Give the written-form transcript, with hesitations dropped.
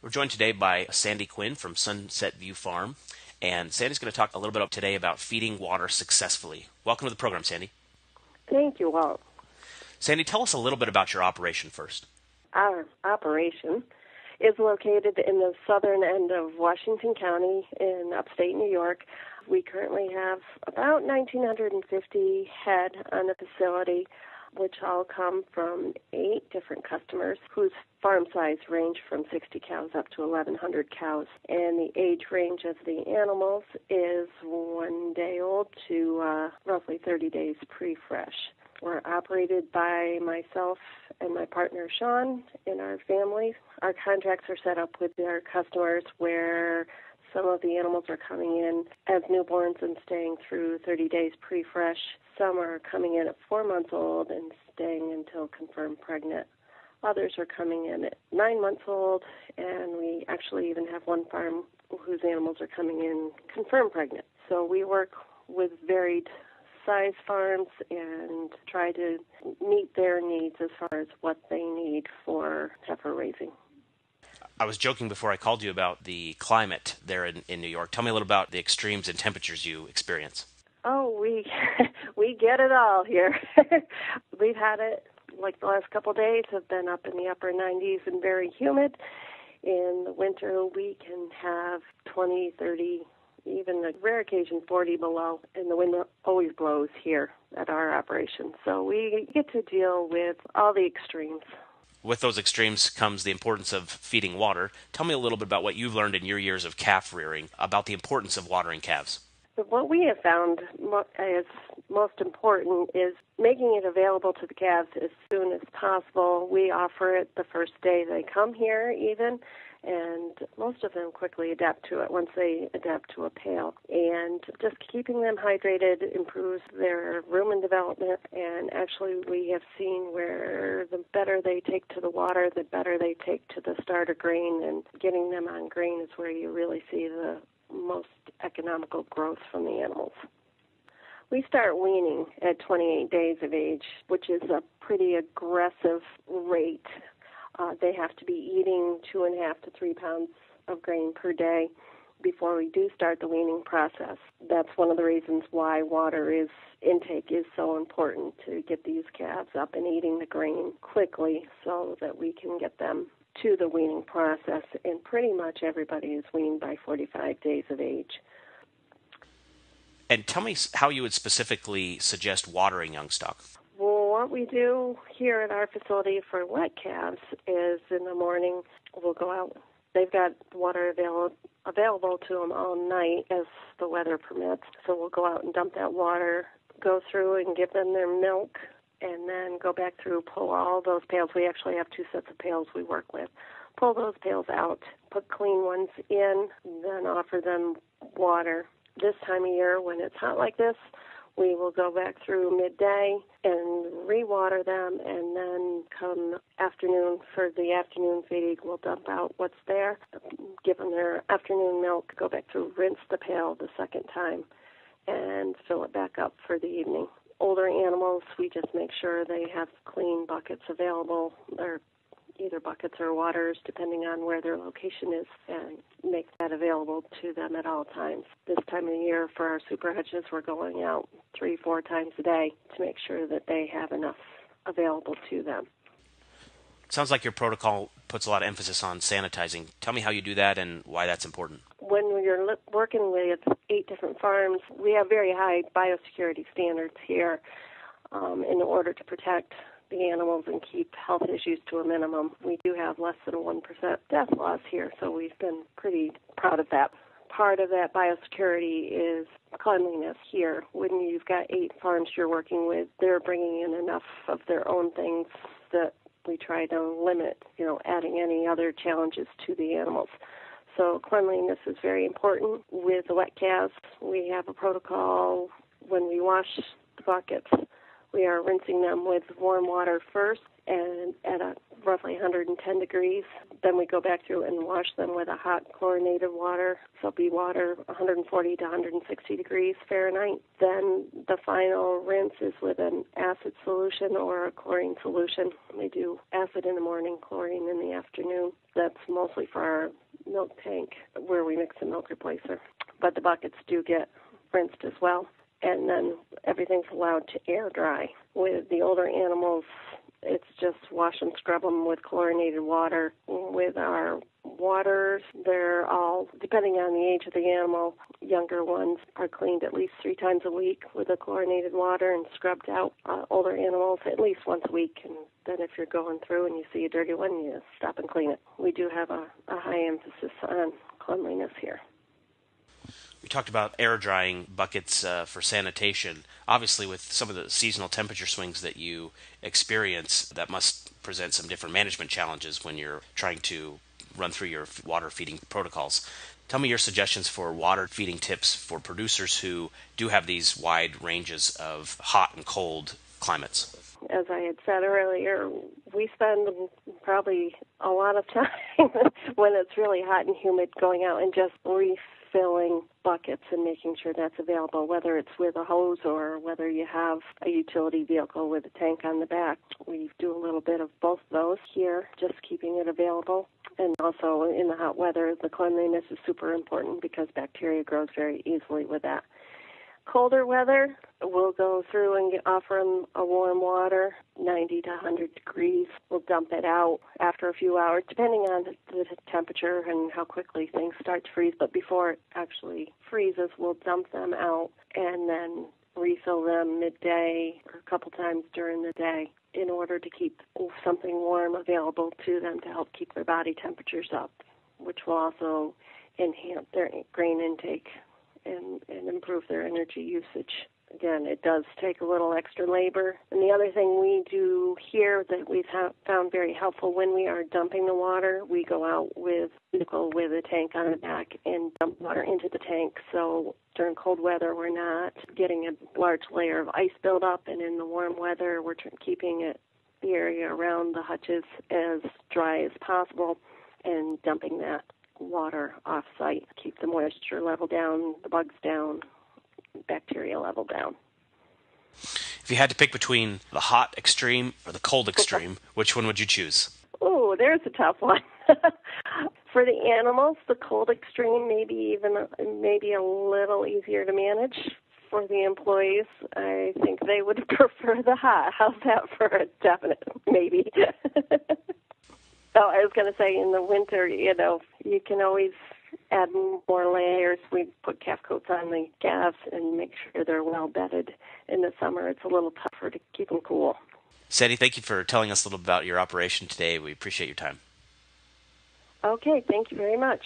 We're joined today by Sandy Quinn from Sunset View Farm, and Sandy's going to talk a little bit today about feeding water successfully. Welcome to the program, Sandy. Thank you, Walt. Sandy, tell us a little bit about your operation first. Our operation is located in the southern end of Washington County in upstate New York. We currently have about 1,950 head on the facility, which all come from 8 different customers whose farm size range from 60 cows up to 1,100 cows. And the age range of the animals is 1 day old to roughly 30 days pre-fresh. We're operated by myself and my partner, Sean, and our families. Our contracts are set up with our customers where some of the animals are coming in as newborns and staying through 30 days pre-fresh. Some are coming in at 4 months old and staying until confirmed pregnant. Others are coming in at 9 months old, and we actually even have one farm whose animals are coming in confirmed pregnant. So we work with varied size farms and try to meet their needs as far as what they need for heifer raising. I was joking before I called you about the climate there in New York. Tell me a little about the extremes in temperatures you experience. Oh, we get it all here. We've had it, like the last couple of days, have been up in the upper 90s and very humid. In the winter, we can have 20, 30, even a rare occasion 40 below, and the wind always blows here at our operation. So we get to deal with all the extremes. With those extremes comes the importance of feeding water. Tell me a little bit about what you've learned in your years of calf rearing about the importance of watering calves. What we have found is most important is making it available to the calves as soon as possible. We offer it the first day they come here even, and most of them quickly adapt to it once they adapt to a pail. And just keeping them hydrated improves their rumen development, and actually we have seen where the better they take to the water, the better they take to the starter grain, and getting them on grain is where you really see the most economical growth from the animals. We start weaning at 28 days of age, which is a pretty aggressive rate. They have to be eating 2.5 to 3 pounds of grain per day before we do start the weaning process. That's one of the reasons why water intake is so important, to get these calves up and eating the grain quickly so that we can get them to the weaning process. And pretty much everybody is weaned by 45 days of age. And tell me how you would specifically suggest watering young stock. Well, what we do here at our facility for wet calves is in the morning we'll go out. They've got water available to them all night as the weather permits. So we'll go out and dump that water, go through and give them their milk, and then go back through, pull all those pails. We actually have 2 sets of pails we work with. Pull those pails out, put clean ones in, then offer them water. This time of year, when it's hot like this, we will go back through midday and re-water them, and then come afternoon for the afternoon feeding, we'll dump out what's there, give them their afternoon milk, go back through, rinse the pail the second time, and fill it back up for the evening. Older animals, we just make sure they have clean buckets available, or either buckets or waters, depending on where their location is, and make that available to them at all times. This time of the year for our super hutches, we're going out 3-4 times a day to make sure that they have enough available to them. Sounds like your protocol puts a lot of emphasis on sanitizing. Tell me how you do that and why that's important. When you're working with 8 different farms, we have very high biosecurity standards here in order to protect the animals and keep health issues to a minimum. We do have less than 1% death loss here, so we've been pretty proud of that. Part of that biosecurity is cleanliness here. When you've got 8 farms you're working with, they're bringing in enough of their own things that we try to limit, adding any other challenges to the animals. So cleanliness is very important. With the wet calves, we have a protocol. When we wash the buckets, we are rinsing them with warm water first and at a roughly 110 degrees. Then we go back through and wash them with a hot chlorinated water, soapy water, 140 to 160 degrees Fahrenheit. Then the final rinse is with an acid solution or a chlorine solution. We do acid in the morning, chlorine in the afternoon. That's mostly for our milk tank where we mix a milk replacer. But the buckets do get rinsed as well. And then everything's allowed to air dry. With the older animals, it's just wash and scrub them with chlorinated water. With our waters, they're all, depending on the age of the animal, younger ones are cleaned at least 3 times a week with a chlorinated water and scrubbed out. Older animals at least once a week. And then if you're going through and you see a dirty one, you stop and clean it. We do have a high emphasis on cleanliness here. We talked about air drying buckets for sanitation. Obviously, with some of the seasonal temperature swings that you experience, that must present some different management challenges when you're trying to run through your water feeding protocols. Tell me your suggestions for water feeding tips for producers who do have these wide ranges of hot and cold climates. As I had said earlier, we spend probably a lot of time when it's really hot and humid going out and just refilling buckets and making sure that's available, whether it's with a hose or whether you have a utility vehicle with a tank on the back. We do a little bit of both of those here, just keeping it available. And also in the hot weather, the cleanliness is super important because bacteria grows very easily with that. Colder weather, we'll go through and offer them a warm water, 90 to 100 degrees. We'll dump it out after a few hours, depending on the temperature and how quickly things start to freeze. But before it actually freezes, we'll dump them out and then refill them midday or a couple times during the day in order to keep something warm available to them to help keep their body temperatures up, which will also enhance their grain intake and improve their energy usage. Again, it does take a little extra labor. And the other thing we do here that we've found very helpful, when we are dumping the water, we go out with a vehicle with a tank on the back and dump water into the tank. So during cold weather, we're not getting a large layer of ice buildup, and in the warm weather, we're keeping the area around the hutches as dry as possible and dumping that water off-site, keep the moisture level down, the bugs down, bacteria level down. If you had to pick between the hot extreme or the cold extreme, which one would you choose? Oh, there's a tough one. For the animals, the cold extreme maybe a little easier to manage. For the employees, I think they would prefer the hot. How's that for a definite maybe? Oh, I was going to say in the winter, you can always add more layers. We put calf coats on the calves and make sure they're well bedded. In the summer, it's a little tougher to keep them cool. Sandy, thank you for telling us a little about your operation today. We appreciate your time. Okay, thank you very much.